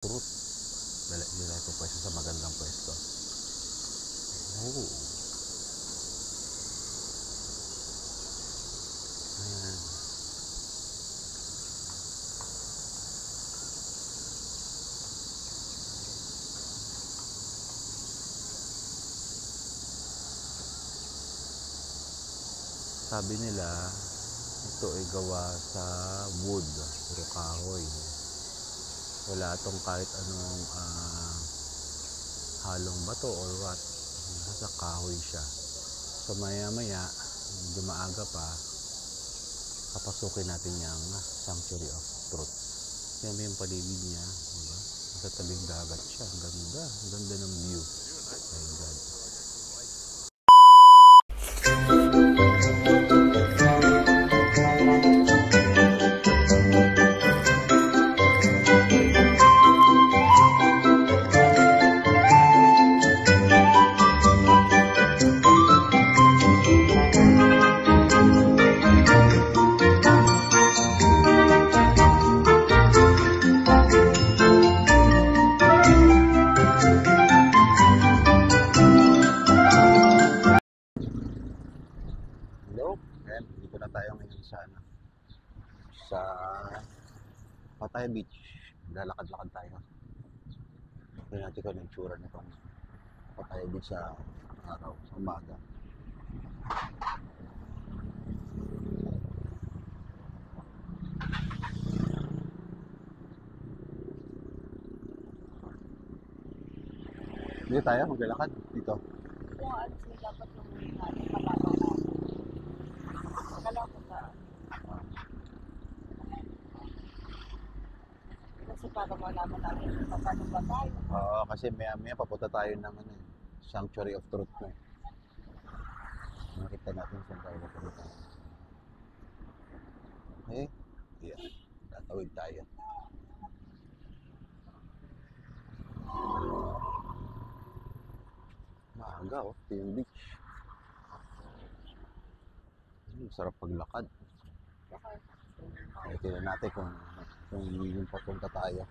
Truth. Dala nila ito pwesto sa magandang pwesto. Oh. Ayan. Sabi nila, ito ay gawa sa wood, puro kahoy. Wala itong kahit anong halong bato or what. Nasa kahoy siya. So maya-maya, medyo maaga pa, papasukin natin yung Sanctuary of Truth. Yan yung paligid niya, diba? Nasa tabing dagat siya. Ang ganda. Ang ganda ng view. My God. Dito na tayo ngayon sa Pattaya Beach. Lalakad-lakad tayo. Tingnan natin kung yung tsura nitong Pattaya Beach sa araw, sa umaga. Dito tayo maglalakad dito. Kung ano sila dapat yung malaman natin. Kalapot ka. Kasi para malaman natin kung paano ba tayo. Oo, kasi maya-maya papunta tayo ng Sanctuary of Truth na. Nakita natin saan tayo papunta. Okay? Yan. Tatawid tayo. Maaga oh, ito yung beach. Sarap paglakad. Tingnan natin kung yung papunta tayo.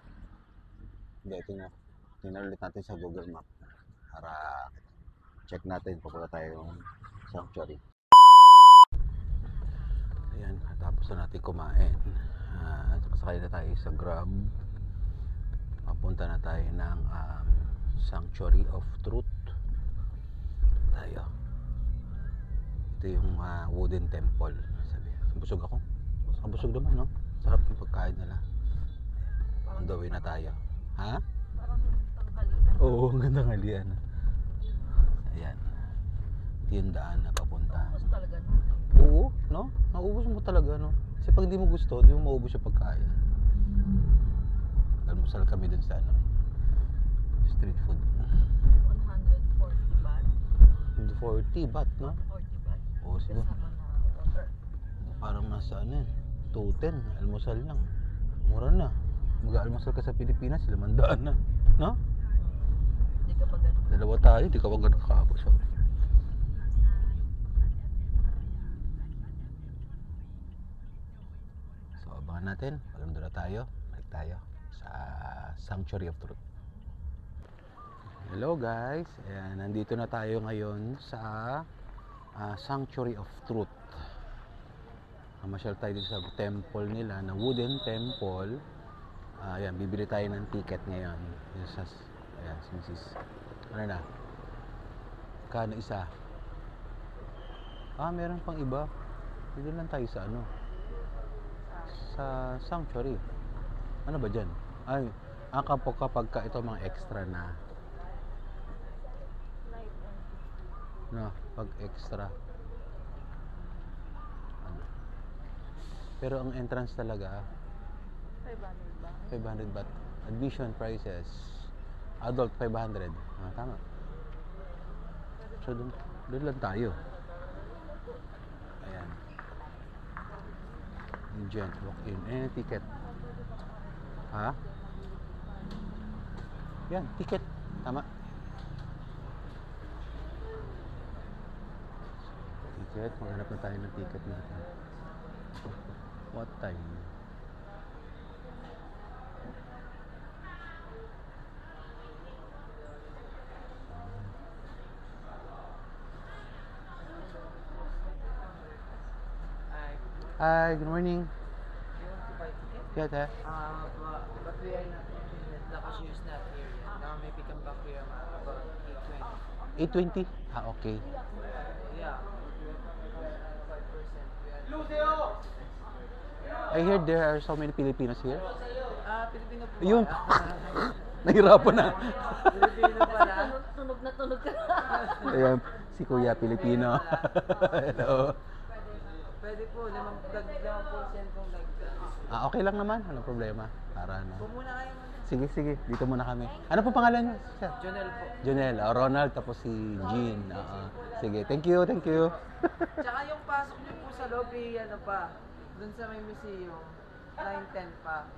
Hindi, tingnan ulit natin sa Google Map para check natin papunta tayo yung sanctuary. Ayan, tapos na natin kumain. Sakay na tayo sa Grab. Papunta na tayo ng Sanctuary of Truth. Tayo. Ito yung wooden temple. Sabi, busog ako. Busog naman, no? Sarap yung pagkain nila. On the way na tayo. Ha? Parang tanghalian. Oo, ang ganda ng halian. Ayan. Ito yung daan na papunta. Tapos talaga no? Oo, no? Naubos mo talaga, no? Kasi pag di mo gusto, di mo maubos yung pagkain. Almusal kami dun sa street food. 140 baht. 40 baht, no? 40 baht. Oo, siguro. Kasama na water. Parang nasa 210, almusal lang. Mura na. Mag-almusal ka sa Pilipinas, 500 na. No? Hindi ka pa ganun. Dalawa tayo, di ka pa ganun kakapos. So, abangan natin. Palamdo na tayo. Balik tayo sa Sanctuary of Truth. Hello guys. Ayan, nandito na tayo ngayon sa Sanctuary of Truth. Masyal tayo dito sa temple nila, na wooden temple. Ayan, bibili tayo ng ticket ngayon. Ayan, since ano na? Kano isa? Meron pang iba. Dito lang tayo sa sa sanctuary. Ano ba dyan? Ay, kapag ka ito mga extra na. No, pag extra. Pero ang entrance talaga 500 ba? 500 baht. Admission prices adult 500. Tama. So doon lang tayo. Ayan. Agent, walk in. Ticket. Ha? Yan, ticket. Tama. Ticket. Maghanap na tayo ng ticket natin. What time? Hi, good morning. You want to buy ticket? Yeah, yeah. But we are not the cashier is not here yet. Now maybe come back here about 8:20. 8:20? Ah, okay. Yeah. 5%. We are I heard there are so many Filipinos here. Pilipino po. Yun. Nahirapan na. Pilipino pala. Tunog na tunog ka. Ayan, si Kuya Pilipino. Hello. Pwede po, 5% kung dagdag. Ah, okay lang naman. Walang problema. Para ano. Muna kayo muna. Sige, sige. Dito muna kami. Ano po pangalan niyo? Sir? Jonel po. Jonel. Ronald, tapos si Jean. Sige, thank you, thank you. Tsaka yung pasok niyo po sa lobby, ano pa, dun sa may museum, 9:10 pa.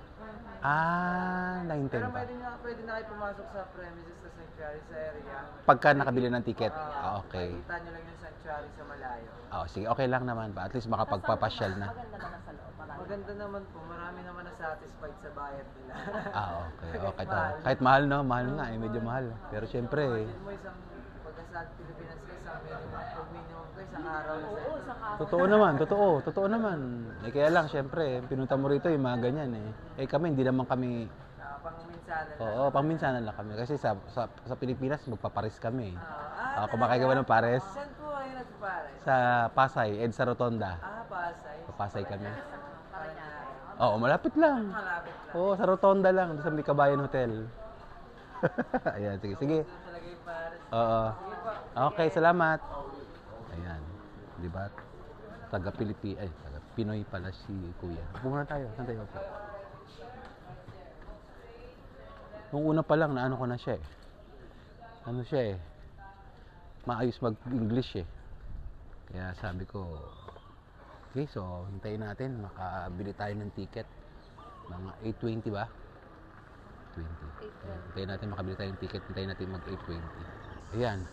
Ah, 9:10 Pero pa. pwede na kayo pumasok sa premises sa sanctuary sa area. Pagka nakabili ng ticket. Okay. Makikita nyo lang yung sanctuary sa malayo. Sige, okay lang naman pa. At least makapagpapasyal na. Maganda naman sa loob. Marami. Maganda naman po, marami naman na satisfied sa bayad nila. Okay. Okay. Kahit mahal, no? Mahal nga eh. Medyo mahal. Pero syempre eh. Imagine mo isang, pagka sa Pilipinas ka, isang minimum ko, isang araw na Oo, isang araw. Totoo naman, totoo naman. Kaya lang, syempre, pinunta mo rito yung mga ganyan eh. Kami, hindi naman kami, pang-minsanan lang. oo, pangminsanan lang kami. Kasi sa Pilipinas, magpapares kami. Kumakain ka ba ng pares? Saan po kayo nagpapare? Sa Pasay, EDSA Rotonda. Pasay. Papasay kami. Paranaque. Oo, malapit lang. Malapit lang. Oo, sa Rotonda lang, doon sa May Kabayan Hotel. Ayan, sige, sige. Doon talaga yung pares. Oo. Sige po. Okay, salamat. Ayan. Di ba? Taga Pinoy pala si Kuya. Pumunta tayo. Saan tayo po? Nung una pa lang, naano ko na siya eh. Ano siya eh. Maayos mag-English eh. Kaya sabi ko, okay, so hintayin natin. Makabili tayo ng ticket. Mga 8:20 ba? 20. Hintayin natin makabili tayo ng ticket. Hintayin natin mag 8:20. Ayan.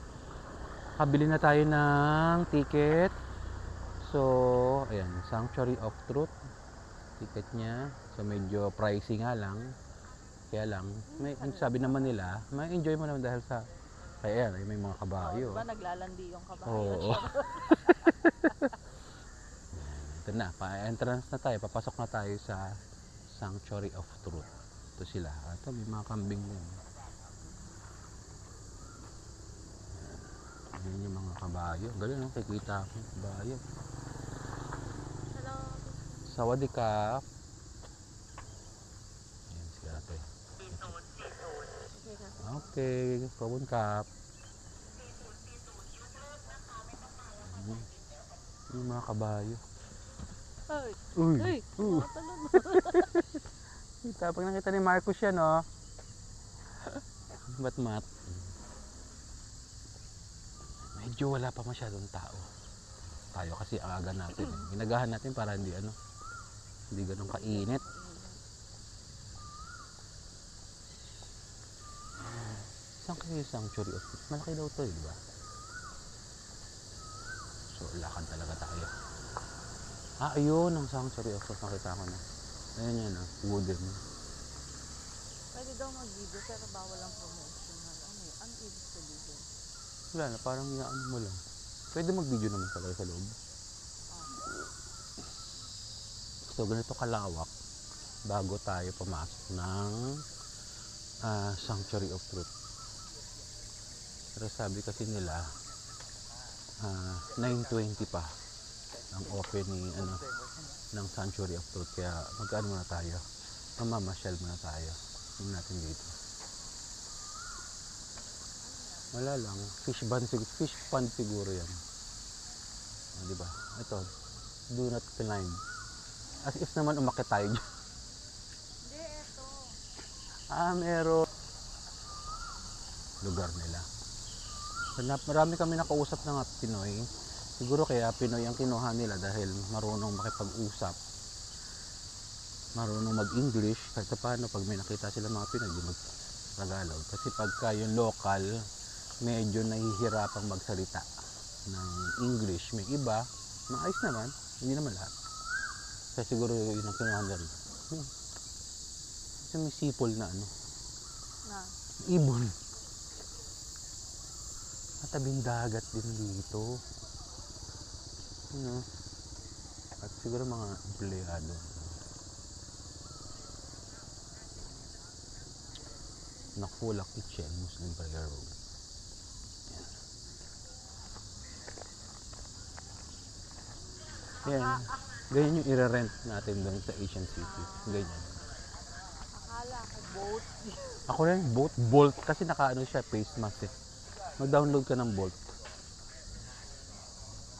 Kabili na tayo ng ticket. So, ayan, Sanctuary of Truth. Ticket niya. So, medyo pricey nga lang. Kaya lang, ang sabi naman nila, may enjoy mo naman dahil sa, kaya yan, may mga kabayo. Diba naglalandi yung kabayo? Oo. Ito na, pa-entrance na tayo. Papasok na tayo sa Sanctuary of Truth. Ito sila. Ito, may mga kambing din. Ayan yung mga kabayo. Galing, no? Kikita ako yung kabayo. Hello. Sawadee-ka. Ayan si ate. Okay, Kawon Kap. Yung mga kabayo. Ay. Uy! Ay. Talon. Kita, pag nakita ni Marcos yan, oh. Mat. Medyo wala pa masyadong tao. Tayo kasi ang aga natin. Ginagahan natin para hindi ganun kainit. Saan kayo yung Sanctuary of Truth? Malaki daw to, di ba? So, lakad talaga tayo. Ayun, ang Sanctuary of Truth. Nakita ko na. Ayan yan, wooden. Pwede daw mag-video pero bawal ang promotion. Ano ibig sabihin? Wala na, parang inaano mo lang. Pwede mag-video naman talaga sa loob. So, ganito kalawak bago tayo pumasok ng Sanctuary of Truth. Pero sabi kasi nila 9:20 pa ang opening ng Sanctuary of Truth. Kaya magkaano muna tayo, mamamasyal muna tayo. Tingnan natin dito. Wala lang, fish pond siguro yan. Di ba? Ito, do not climb. As if naman umakyat tayo dyan. Hindi, eto. Meron lugar nila. Marami kami nakausap ng Pinoy. Siguro kaya Pinoy ang kinuha nila dahil marunong makipag-usap. Marunong mag-English. Kahit paano pag may nakita sila mga Pinoy, di mag-Tagalog. Kasi pagka yung local, medyo nahihirapang magsalita ng English. May iba, maayos naman. Hindi naman lahat. Kaya siguro yun ang kinuha nila. Kasi may sipol na Na. ibon. Matabing dagat din dito. At siguro mga empleyado. Nakula Kitchen, Muslim Prayer Room. Yan. Ganyan yung i-rent natin doon sa Asian City. Ganyan. Akala ko boat. Ako rin, Bolt. Kasi naka-ano siya, face mask eh. Mag-download ka ng Bolt.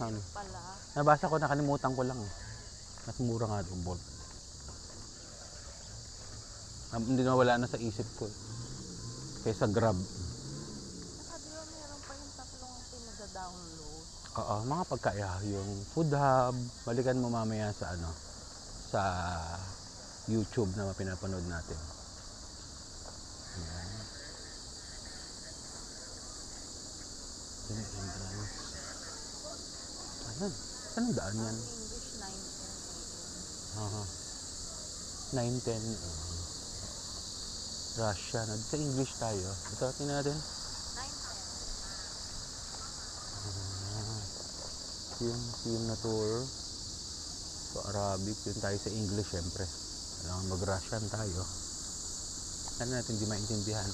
Ano? Pala. Nabasa ko, nakalimutan ko lang eh. Mas mura nga doon, Bolt. Hindi na wala na sa isip ko eh. Kaysa Grab. Saka di ba meron pa yung tatlong pinag-download? Oo, mga pagkaya, yung food hub, balikan mo mamaya sa ano, sa YouTube na pinapanood natin. Ayan. Ito yung entrance. Ayan, saan ang daan yan? English 9 Aha. 9:10. Russia. Sa English tayo. Ito, tingnan natin. 9. Yung na tour. So, Arabic. Yun tayo sa English, syempre. Kailangan mag-Russian tayo. Ano natin di maintindihan.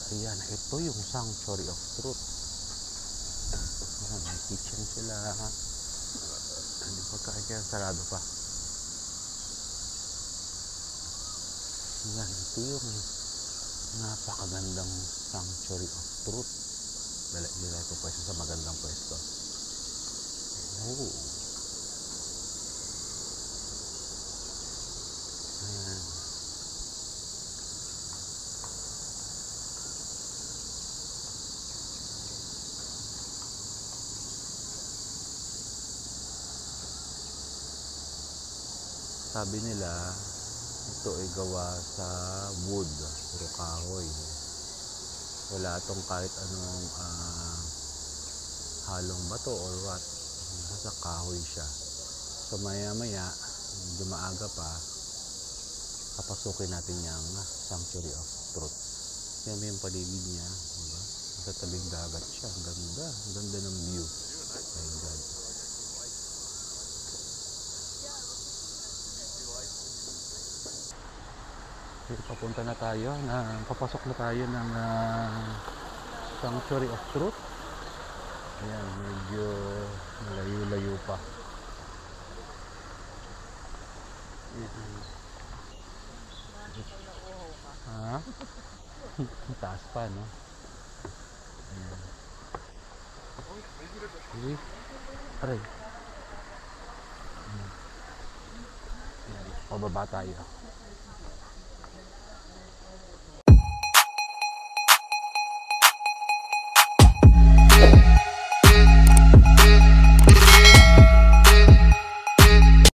Ayan, ito yung Sanctuary of Truth. Ayan, may kitchen sila. Hindi pagkain kaya sarado pa. Ayan, ito yung napakagandang Sanctuary of Truth. Dala ko pwesto sa magandang pwesto. Oh. Ayan. Sabi nila, ito ay gawa sa wood, puro kahoy. Wala tong kahit anong halong bato or what. Nasa kahoy siya. So maya maya, medyo maaga pa, papasukin natin yung Sanctuary of Truth. Yan yung paligid niya. Diba? Sa tabing dagat siya. Ang ganda. Ang ganda ng view. My God. Papunta na tayo, papasok na tayo ng Sanctuary of Truth. Ayan, medyo malayo-layo pa. Ha? Taas pa, no? Ayan. Uy, aray. Ayan, pababa tayo.